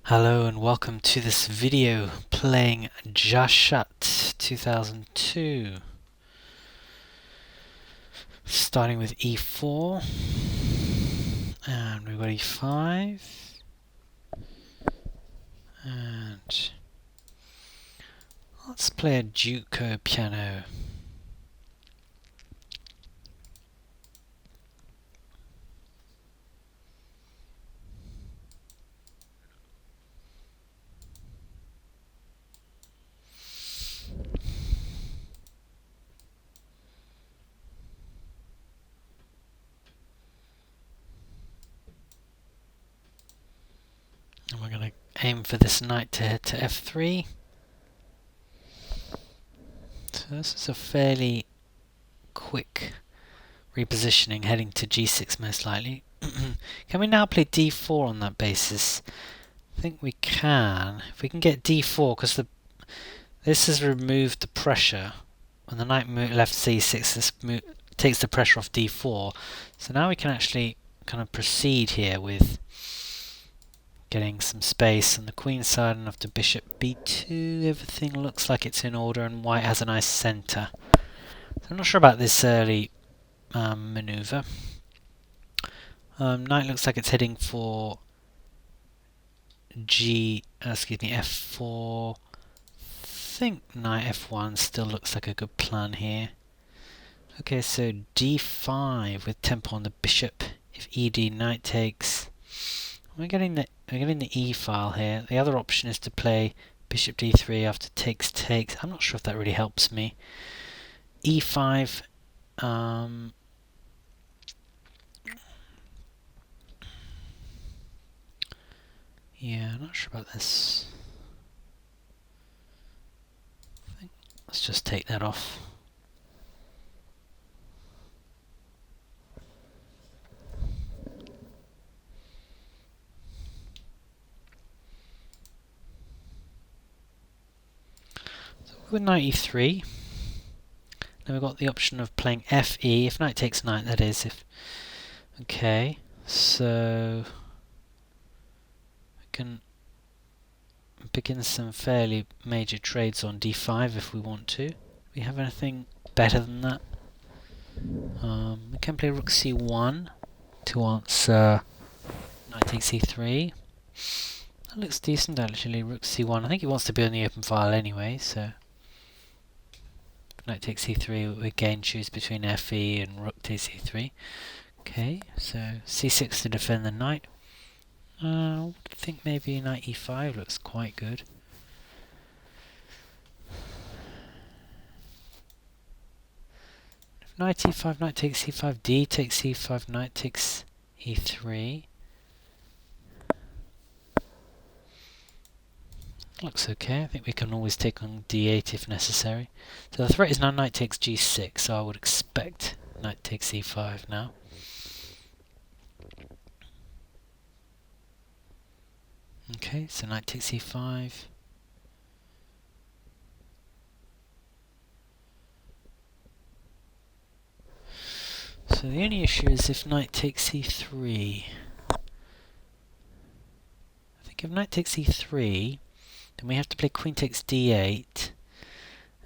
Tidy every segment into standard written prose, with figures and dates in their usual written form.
Hello and welcome to this video playing Jachat 2002. Starting with e4 and we've got e5 and let's play a Giuco Piano. And we're going to aim for this knight to head to f3. So this is a fairly quick repositioning, heading to g6 most likely. Can we now play d4 on that basis? I think we can. If we can get d4, because this has removed the pressure. When the knight left c6, this takes the pressure off d4. So now we can actually kind of proceed here with getting some space on the queen side, and after bishop b2 everything looks like it's in order and white has a nice center. So I'm not sure about this early maneuver. Knight looks like it's heading for f4. I think knight f1 still looks like a good plan here. Okay, so d5 with tempo on the bishop. If ed, knight takes. We're getting the e file here. The other option is to play bishop d3 after takes. I'm not sure if that really helps me. e5. Yeah, I'm not sure about this. Let's just take that off. So with knight e3. Now we've got the option of playing fe, if knight takes knight, that is. Okay, so we can begin some fairly major trades on d5 if we want to. Do we have anything better than that? We can play rook c1 to answer knight takes e3. That looks decent actually, rook c1. I think he wants to be on the open file anyway, so knight takes e3, we again choose between fe and rook takes e3. Okay, so c6 to defend the knight. I think maybe knight e5 looks quite good. If knight e5, knight takes e5, d takes e5, knight takes e3. Looks okay. I think we can always take on d8 if necessary. So the threat is now knight takes g6, so I would expect knight takes e5 now. Okay, so knight takes e5. So the only issue is if knight takes e3. I think if knight takes e3, then we have to play queen takes d8,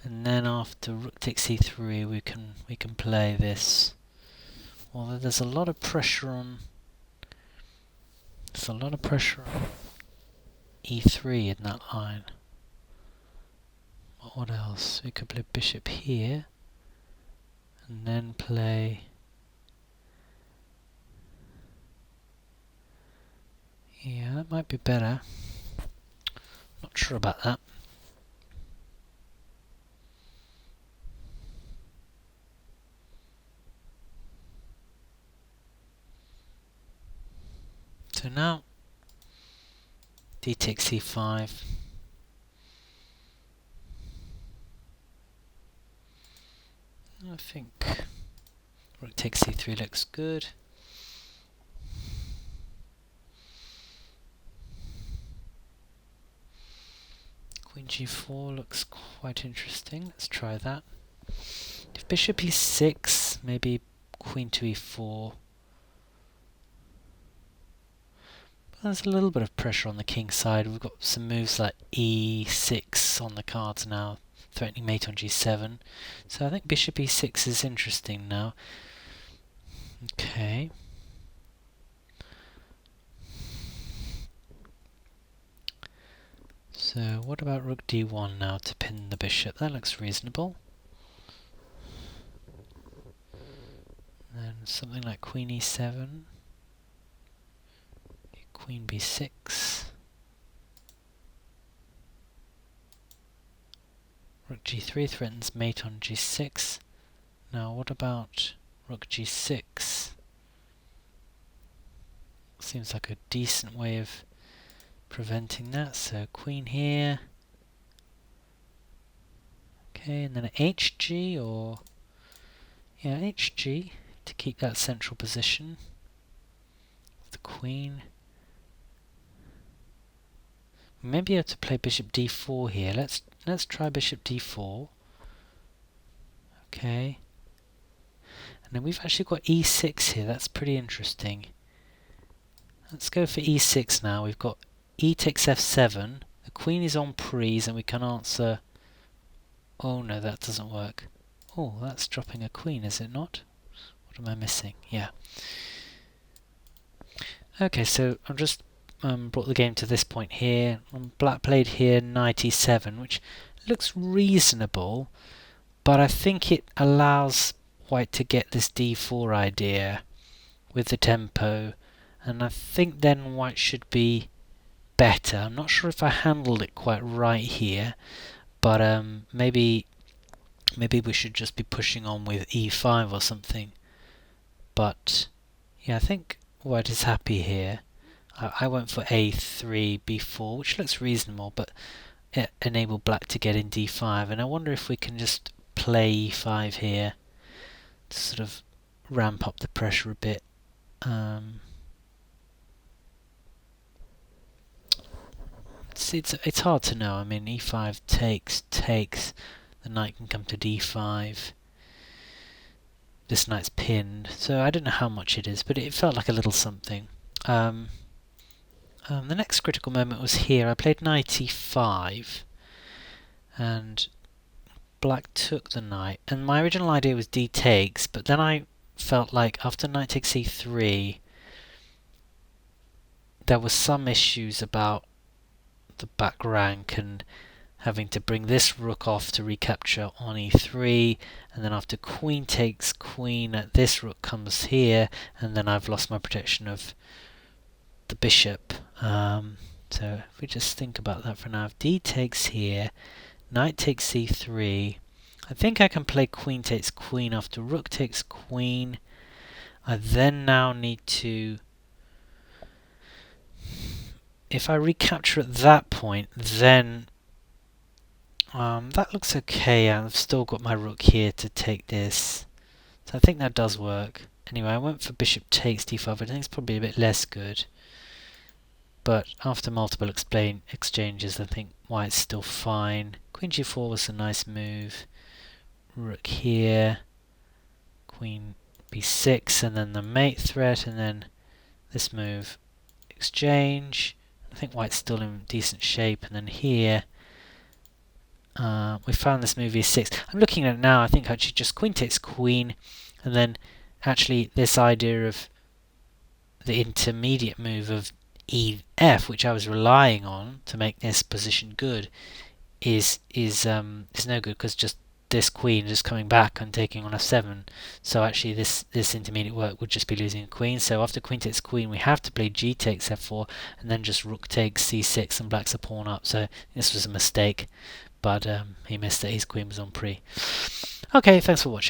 and then after rook takes e3, we can play this. Although there's a lot of pressure on. There's a lot of pressure on e3 in that line. What else? We could play bishop here, and then play. Yeah, that might be better. Not sure about that. So now d takes e5. I think rook takes e3 looks good. Queen g4 looks quite interesting. Let's try that. If bishop e6, maybe queen to e4. There's a little bit of pressure on the king side. We've got some moves like e6 on the cards now, threatening mate on g7. So I think bishop e6 is interesting now. Okay. So what about rook d1 now to pin the bishop? That looks reasonable. Then something like queen e7. Queen b6. Rook g3 threatens mate on g6. Now what about rook g6? Seems like a decent way of preventing that. So queen here. Okay, and then hg, or yeah, hg to keep that central position. The queen. We may be able to play bishop d4 here. Let's try bishop d4. Okay. And then we've actually got e6 here. That's pretty interesting. Let's go for e6 now. We've got e takes f7. The queen is on prise, and we can answer. Oh no, that doesn't work. Oh, that's dropping a queen, is it not? What am I missing? Yeah. Okay, so I've just brought the game to this point here. Black played here knight e7, which looks reasonable, but I think it allows white to get this d4 idea with the tempo, and I think then white should be better. I'm not sure if I handled it quite right here, but maybe we should just be pushing on with e5 or something. But yeah, I think white is happy here. I went for a3, b4, which looks reasonable, but it enabled black to get in d5, and I wonder if we can just play e5 here to sort of ramp up the pressure a bit. It's hard to know. I mean, e5 takes, the knight can come to d5. This knight's pinned, so I don't know how much it is, but it felt like a little something. The next critical moment was here. I played knight e5, and black took the knight, and my original idea was d takes, but then I felt like after knight takes e3, there were some issues about the back rank and having to bring this rook off to recapture on e3, and then after queen takes queen, this rook comes here, and then I've lost my protection of the bishop. So if we just think about that for now, if d takes here, knight takes c3, I think I can play queen takes queen after rook takes queen. I then now need to, if I recapture at that point, then that looks okay. I've still got my rook here to take this, so I think that does work. Anyway, I went for bishop takes d5, but I think it's probably a bit less good. But after multiple exchanges, I think white's still fine. Queen g4 was a nice move. Rook here, queen b6, and then the mate threat, and then this move, exchange. I think white's still in decent shape, and then here we found this move e6. I'm looking at it now. I think actually just queen takes queen, and then actually this idea of the intermediate move of ef, which I was relying on to make this position good, is no good, because just this queen just coming back and taking on f7. So actually this intermediate work would just be losing a queen. So after queen takes queen, we have to play g takes f4, and then just rook takes c6, and black's a pawn up. So this was a mistake, but he missed it. His queen was on pre. Okay, thanks for watching.